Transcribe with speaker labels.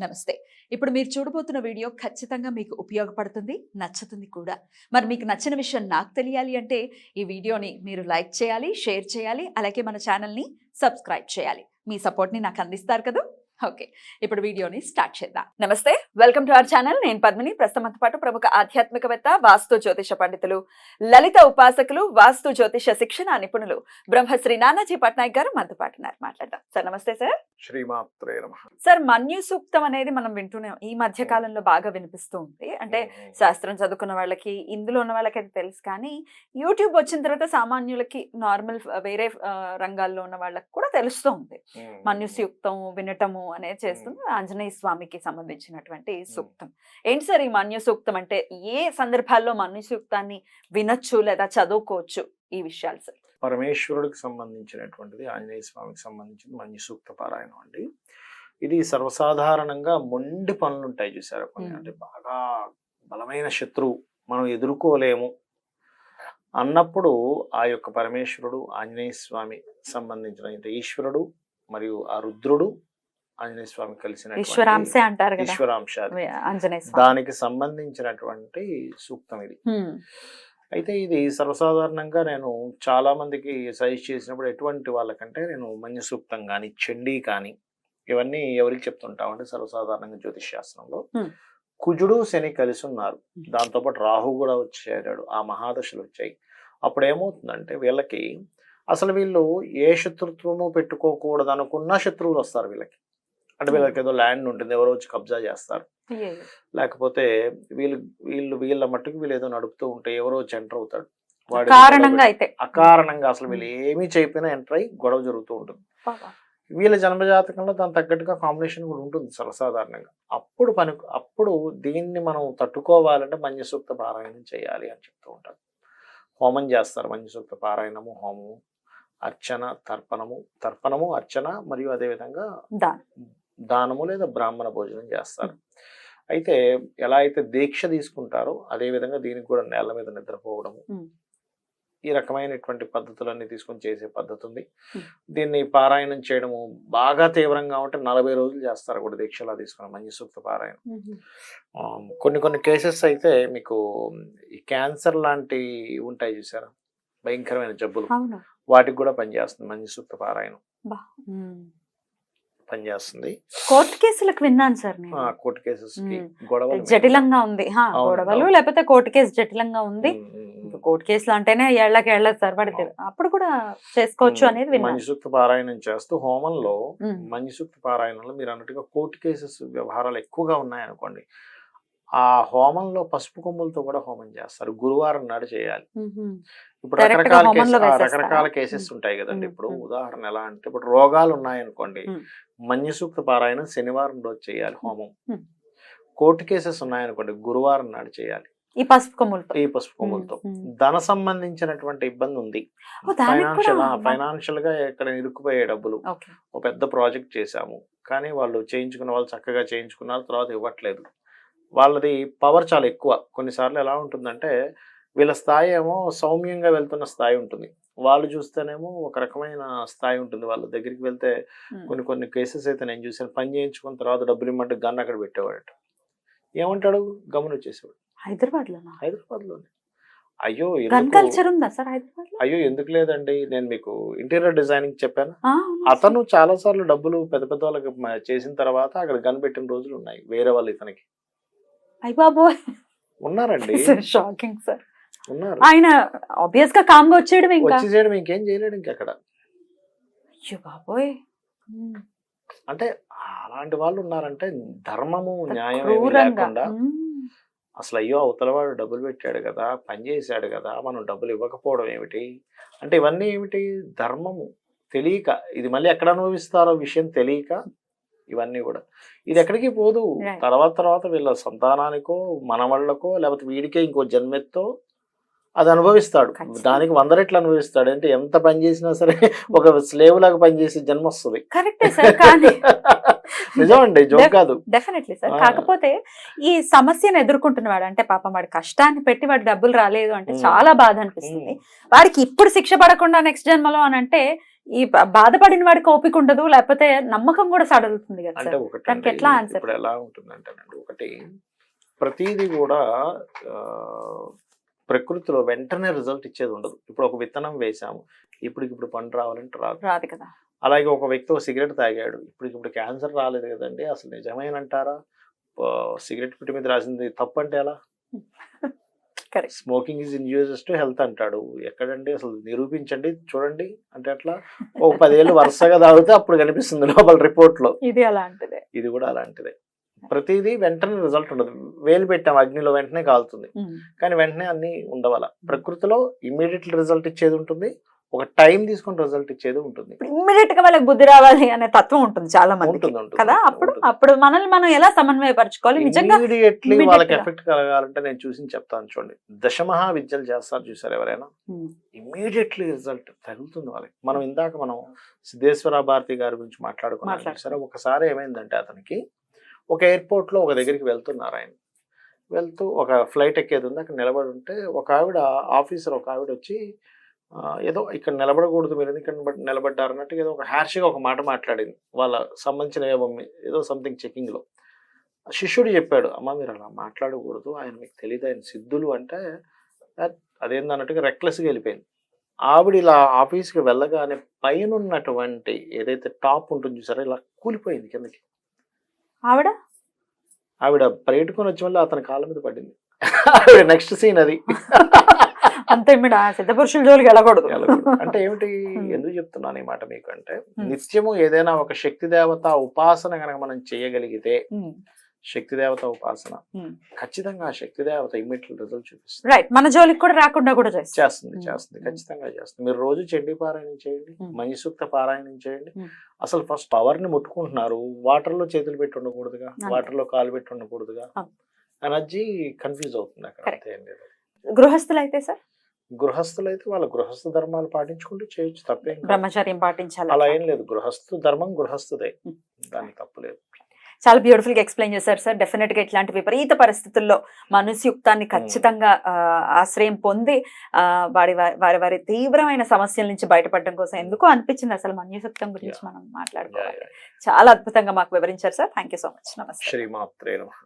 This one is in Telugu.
Speaker 1: నమస్తే. ఇప్పుడు మీరు చూడబోతున్న వీడియో ఖచ్చితంగా మీకు ఉపయోగపడుతుంది, నచ్చుతుంది కూడా. మరి మీకు నచ్చిన విషయం నాకు తెలియాలి అంటే ఈ వీడియోని మీరు లైక్ చేయాలి, షేర్ చేయాలి, అలాగే మన ఛానల్‌ని సబ్స్క్రైబ్ చేయాలి. మీ సపోర్ట్‌ని నాకు అందిస్తారు కదా! ఓకే. ఇప్పుడు వీడియోని స్టార్ట్ చేద్దాం. నమస్తే. Welcome to our channel. నేను పద్మిని. ప్రస్తుతంతో పాటు ప్రముఖ ఆధ్యాత్మికవేత్త, వాస్తు జ్యోతిష పండితులు, లలిత ఉపాసకులు, వాస్తు జ్యోతిష శిక్షణ నిపుణులు బ్రహ్మశ్రీ నానాజీ పట్నాయక్ గారు మనతో పాటు ఉన్నారు. మాట్లాడదాం. సార్ నమస్తే సార్.
Speaker 2: శ్రీమాత్రే నమః.
Speaker 1: సార్, మన్యు సూక్తం అనేది మనం వింటూనే ఈ మధ్య కాలంలో బాగా వినిపిస్తూ ఉంది. అంటే శాస్త్రం చదువుకున్న వాళ్ళకి, ఇందులో ఉన్న వాళ్ళకి అయితే తెలుసు, కానీ యూట్యూబ్ వచ్చిన తర్వాత సామాన్యులకి, నార్మల్ వేరే రంగాల్లో ఉన్న వాళ్ళకి కూడా తెలుస్తూ ఉంది. మన్యు సూక్తం వినటము అనేది చేస్తుంది. ఆంజనేయ స్వామికి సంబంధించినటువంటి సూక్తం. ఏంటి సార్ ఈ మన్యు సూక్తం అంటే? ఏ సందర్భాల్లో మన్యు సూక్తాన్ని వినొచ్చు లేదా చదువుకోవచ్చు? ఈ విషయాలు సార్.
Speaker 2: పరమేశ్వరుడికి సంబంధించినటువంటిది, ఆంజనేయ స్వామికి సంబంధించిన మన్యు సూక్త పారాయణం అండి. ఇది సర్వసాధారణంగా మొండి పనులు ఉంటాయి చూసారా కొన్ని, అంటే బాగా బలమైన శత్రువు, మనం ఎదుర్కోలేము అన్నప్పుడు ఆ యొక్క పరమేశ్వరుడు, ఆంజనేయ స్వామి సంబంధించిన అంటే ఈశ్వరుడు మరియు ఆ రుద్రుడు ఆంజనేయ స్వామి కలిసిన
Speaker 1: ఈశ్వరాంశే అంటారు కదా,
Speaker 2: ఈశ్వరాంశాలు,
Speaker 1: ఆంజనేయ స్వామి.
Speaker 2: దానికి సంబంధించినటువంటి సూక్తం ఇది. అయితే ఇది సర్వసాధారణంగా నేను చాలా మందికి సజెస్ట్ చేసినప్పుడు ఎటువంటి వాళ్ళకంటే, నేను మన్యు సూక్తం కానీ, చండీ కానీ, ఇవన్నీ ఎవరికి చెప్తుంటామంటే సర్వసాధారణంగా జ్యోతిష్ శాస్త్రంలో కుజుడు శని కలిసి ఉన్నారు, దాంతోపాటు రాహు కూడా వచ్చి చేరాడు, ఆ మహాదశలు వచ్చాయి. అప్పుడు ఏమవుతుందంటే వీళ్ళకి అసలు వీళ్ళు ఏ శత్రుత్వము పెట్టుకోకూడదు అనుకున్న శత్రువులు వస్తారు వీళ్ళకి. అంటే వీళ్ళకి ఏదో ల్యాండ్ ఉంటుంది, ఎవరో వచ్చి కబ్జా చేస్తారు, లేకపోతే వీళ్ళ మట్టుకు వీళ్ళు ఏదో నడుపుతూ ఉంటే ఎవరో వచ్చి ఎంటర్ అవుతాడు, అకారణంగా అసలు వీళ్ళు ఏమీ చేయకపోయినా ఎంటర్ అయ్యి గొడవ జరుగుతూ ఉంటుంది. వీళ్ళ జన్మజాతకంలో దాని తగ్గట్టుగా కాంబినేషన్ కూడా ఉంటుంది సర్వసాధారణంగా. అప్పుడు దీన్ని మనం తట్టుకోవాలంటే మన్యు సూక్త పారాయణం చేయాలి అని చెప్తూ ఉంటారు. హోమం చేస్తారు, మన్యు సూక్త పారాయణము, హోమము, అర్చన, తర్పణము, అర్చన, మరియు అదేవిధంగా దానము లేదా బ్రాహ్మణ భోజనం చేస్తారు. అయితే ఎలా అయితే దీక్ష తీసుకుంటారో అదే విధంగా దీనికి కూడా నేల మీద నిద్రపోవడము, ఈ రకమైనటువంటి పద్ధతులన్నీ తీసుకొని చేసే పద్ధతి ఉంది. దీన్ని పారాయణం చేయడము బాగా తీవ్రంగా ఉంటే 40 రోజులు చేస్తారు కూడా దీక్షలా తీసుకున్న మన్యు సూక్త పారాయణం. కొన్ని కేసెస్ అయితే మీకు ఈ క్యాన్సర్ లాంటి ఉంటాయి చూసారా, భయంకరమైన జబ్బులు, వాటికి కూడా పనిచేస్తుంది మన్యు సూక్త పారాయణం, పనిచేస్తుంది.
Speaker 1: కోర్టు కేసులకు విన్నాను సార్.
Speaker 2: కోర్టు కేసెస్ కి గొడవలు
Speaker 1: జటిలంగా ఉంది, గొడవలు లేకపోతే కోర్టు కేసు జటిలంగా ఉంది. కోర్టు కేసులు అంటేనే ఏళ్ల తరబడి, అప్పుడు కూడా చేసుకోవచ్చు అనేది విన్నాను.
Speaker 2: మన్యు సూక్త పారాయణం చేస్తూ హోమంలో, మన్యు సూక్త పారాయణంలో మీరు అన్నట్టుగా కోర్టు కేసెస్ వ్యవహారాలు ఎక్కువగా ఉన్నాయనుకోండి, ఆ హోమంలో పసుపు కొమ్ములతో కూడా హోమం చేస్తారు. గురువారం నాడు చేయాలి. ఇప్పుడు రకరకాల కేసెస్ ఉంటాయి కదండి. ఇప్పుడు ఉదాహరణ ఎలా అంటే, ఇప్పుడు రోగాలు ఉన్నాయనుకోండి, మన్యు సూక్త పారాయణం శనివారం రోజు చేయాలి హోమం. కోర్టు కేసెస్ ఉన్నాయనుకోండి, గురువారం నాడు చేయాలి ఈ పసుపు కొమ్ములతో. ధన సంబంధించినటువంటి ఇబ్బంది ఉంది, ఫైనాన్షియల్ గా ఎక్కడ ఇరుక్కుపోయే డబ్బులు, ఒక పెద్ద ప్రాజెక్ట్ చేశాము కానీ వాళ్ళు చేయించుకున్న వాళ్ళు చక్కగా చేయించుకున్నారు, తర్వాత ఇవ్వట్లేదు, వాళ్ళది పవర్ చాలా ఎక్కువ. కొన్నిసార్లు ఎలా ఉంటుందంటే వీళ్ళ స్థాయి ఏమో సౌమ్యంగా వెళ్తున్న స్థాయి ఉంటుంది, వాళ్ళు చూస్తేనేమో ఒక రకమైన స్థాయి ఉంటుంది. వాళ్ళ దగ్గరికి వెళ్తే కొన్ని కేసెస్ అయితే నేను చూసాను, పని చేయించుకున్న తర్వాత డబ్బులు ఇమ్మంటే గన్ అక్కడ పెట్టేవాడట. ఏమంటాడు, గమని వచ్చేసేవాడు. హైదరాబాద్లోనే. అయ్యో ఎందుకు లేదండి, నేను మీకు ఇంటీరియర్ డిజైనింగ్ చెప్పాను, అతను చాలా సార్లు డబ్బులు పెద్ద పెద్ద వాళ్ళకి చేసిన తర్వాత అక్కడ గన్ పెట్టిన రోజులు ఉన్నాయి వేరే వాళ్ళు ఇతనికి. ఉన్నారండి,
Speaker 1: షాకింగ్ సార్. ఉన్నారు, ఆయన ఆబ్వియస్ గా కామ్గా వచ్చేయడం
Speaker 2: ఇంకేం చేయలేడు ఇంకెక్కడ. అంటే అలాంటి వాళ్ళు ఉన్నారంటే ధర్మము న్యాయం లేకుండా అసలు అయ్యో అవతలవాడు డబ్బులు పెట్టాడు కదా, పని చేశాడు కదా, మనం డబ్బులు ఇవ్వకపోవడం ఏమిటి అంటే, ఇవన్నీ ఏమిటి, ధర్మము తెలియక, ఇది మళ్ళీ ఎక్కడ అనుభవిస్తారో విషయం తెలియక ఇవన్నీ కూడా. ఇది ఎక్కడికి పోదు, తర్వాత వీళ్ళ సంతానానికో మనవాళ్ళకో లేకపోతే వీడికే ఇంకో జన్మెత్తో అది అనుభవిస్తాడు. దానికి 100 రెట్లు అనుభవిస్తాడు. అంటే ఎంత పని చేసినా సరే ఒక స్లేవ్ లాగా పనిచేసే జన్మ వస్తుంది. నిజమండి, జోక్ కాదు.
Speaker 1: Definitely sir. కాకపోతే ఈ సమస్యను ఎదుర్కొంటున్నవాడు, అంటే పాపం వాడి కష్టాన్ని పెట్టి వాడి డబ్బులు రాలేదు అంటే చాలా బాధ అనిపిస్తుంది. వాడికి ఇప్పుడు శిక్ష పడకుండా నెక్స్ట్ జన్మలో అని అంటే ఈ బాధపడిన వాడికి ఓపిక ఉండదు, లేకపోతే నమ్మకం కూడా సడలుతుంది కదా
Speaker 2: అంటే
Speaker 1: సార్.
Speaker 2: ఒకటి
Speaker 1: దానికి ఎట్లా ఆన్సర్?
Speaker 2: ఇప్పుడు ఎలా ఉంటుందంటేనండి, ఒకటి ప్రతిదీ కూడా ఆ, ప్రకృతిలో వెంటనే రిజల్ట్ ఇచ్చేది ఉండదు. ఇప్పుడు ఒక విత్తనం వేసాము, ఇప్పుడు పండు రావాలంటే రాదు.
Speaker 1: రాదు కదా.
Speaker 2: అలాగే ఒక వ్యక్తి ఒక సిగరెట్ తాగాడు, ఇప్పుడు క్యాన్సర్ రాలేదు కదండి, అసలు నిజమేనంటారా? సిగరెట్ పిట్టి మీద రాసింది తప్పు అంటే ఎలా?
Speaker 1: Correct.
Speaker 2: Smoking is injurious to health అంటాడు, ఎక్కడండి అసలు నిరూపించండి చూడండి అంటే అట్లా ఓ 10 ఏళ్ళు వరుసగా తాగితే అప్పుడు కనిపిస్తుంది లోపల రిపోర్ట్ లో.
Speaker 1: ఇది అలాంటిదే.
Speaker 2: ఇది కూడా అలాంటిదే. ప్రతిదీ వెంటనే రిజల్ట్ ఉండదు. వేలు పెట్టాం అగ్నిలో వెంటనే కాలుతుంది, కానీ వెంటనే అన్ని ఉండవాల. ప్రకృతిలో ఇమ్మీడియట్ రిజల్ట్ ఇచ్చేది ఉంటుంది, ఒక టైం తీసుకుని రిజల్ట్ ఇచ్చేది ఉంటుంది.
Speaker 1: ఇమ్మీడియట్ గా వాళ్ళకి బుద్ధి రావాలి అనే తత్వం ఉంటుంది చాలా మంది
Speaker 2: ఉంటుంది, ఉంటుంది,
Speaker 1: కదా. అప్పుడు
Speaker 2: ఉంటుంది.
Speaker 1: అప్పుడు మనల్ని మనం ఎలా సమన్వయపరచుకోవాలి నిజంగా?
Speaker 2: ఇమ్మీడియట్లీ
Speaker 1: immediate
Speaker 2: వాళ్ళకి
Speaker 1: గా.
Speaker 2: ఎఫెక్ట్ కలగాలంటే నేను చూసి చెప్తాను చూడండి. దశమహా విద్యలు చేస్తారు చూసారు ఎవరైనా, ఇమ్మీడియట్లీ రిజల్ట్ తగులుతుంది వాళ్ళకి. మనం ఇందాక సిద్ధేశ్వర భారతి గారి గురించి మాట్లాడుకున్నాం చూసారా. ఒకసారి ఏమైందంటే అతనికి ఒక ఎయిర్పోర్ట్ లో ఒక దగ్గరికి వెళ్తున్నారు ఆయన. వెళ్తూ ఒక ఫ్లైట్ ఎక్కేది ఉంది, అక్కడ నిలబడి ఉంటే ఒక ఆవిడ ఆఫీసర్ ఒక ఆవిడ వచ్చి ఏదో ఇక్కడ నిలబడకూడదు, మీరు ఇక్కడ నిలబడ్డారు అన్నట్టు ఏదో ఒక హ్యార్షిగా ఒక మాట మాట్లాడింది వాళ్ళ సంబంధించిన ఏదో సంథింగ్ చెకింగ్ లో. శిష్యుడు చెప్పాడు, అమ్మ మీరు అలా మాట్లాడకూడదు, ఆయన మీకు తెలియదు, ఆయన సిద్ధులు అంటే అదేందన్నట్టుగా రెక్లెస్గా వెళ్ళిపోయింది. ఆవిడ ఇలా ఆఫీస్కి వెళ్ళగానే పైన ఉన్నటువంటి ఏదైతే టాప్ ఉంటుంది చూసారా, ఇలా కూలిపోయింది కిందకి. ఆవిడ పరిగెట్టుకొని వచ్చి మళ్ళీ అతని కాళ్ళ మీద పడింది. ఆవిడ నెక్స్ట్ సీన్ అది.
Speaker 1: అంతే మేడం, సిద్ధ పురుషుల జోలికి వెళ్ళకూడదు.
Speaker 2: అంటే ఏమిటి, ఎందుకు చెప్తున్నాను ఈ మాట మీకు అంటే, నిత్యము ఏదైనా ఒక శక్తి దేవత ఉపాసన కనుక మనం చేయగలిగితే, శక్తి దేవత ఉపాసన ఖచ్చితంగా ఆ శక్తి దేవత ఇమ్మీడియట్ రిజల్ట్ చూపిస్తుంది.
Speaker 1: రైట్, మన జోలికి కూడా రాకుండా కూడా
Speaker 2: చేస్తుంది, ఖచ్చితంగా చేస్తుంది. మీరు రోజు చండీ పారాయణం చేయండి, మణిసూక్త పారాయణం చేయండి. అసలు ఫస్ట్ పవర్ ని ముట్టుకుంటున్నారు, వాటర్ లో చేతులు పెట్టి ఉండకూడదుగా, వాటర్ లో కాలు పెట్టి ఉండకూడదుగా, ఎనర్జీ కన్ఫ్యూజ్ అవుతుంది అక్కడ. అంతే ఏం లేదు.
Speaker 1: గృహస్థులు అయితే సార్,
Speaker 2: గృహస్థులు అయితే వాళ్ళ గృహస్థ ధర్మాలు పాటించుకుంటూ చేయొచ్చు, తప్పేం కాదు.
Speaker 1: బ్రహ్మచర్యం పాటించాలి
Speaker 2: అలా ఏం లేదు, గృహస్థు ధర్మం గృహస్థుదే, దానికి తప్పు లేదు.
Speaker 1: చాలా బ్యూటిఫుల్ గా ఎక్స్ప్లెయిన్ చేశారు సార్. డెఫినెట్ గా ఇట్లాంటి విపరీత పరిస్థితుల్లో మనుస్యుక్తాన్ని ఖచ్చితంగా ఆశ్రయం పొంది వారి వారి వారి తీవ్రమైన సమస్యల నుంచి బయటపడడం కోసం ఎందుకో అనిపించింది అసలు మన్యుసూక్తం గురించి మనం మాట్లాడుకోవాలి. చాలా అద్భుతంగా మాకు వివరించారు sir. Thank you so much. నమస్తే.
Speaker 2: శ్రీమాత్రే నమః.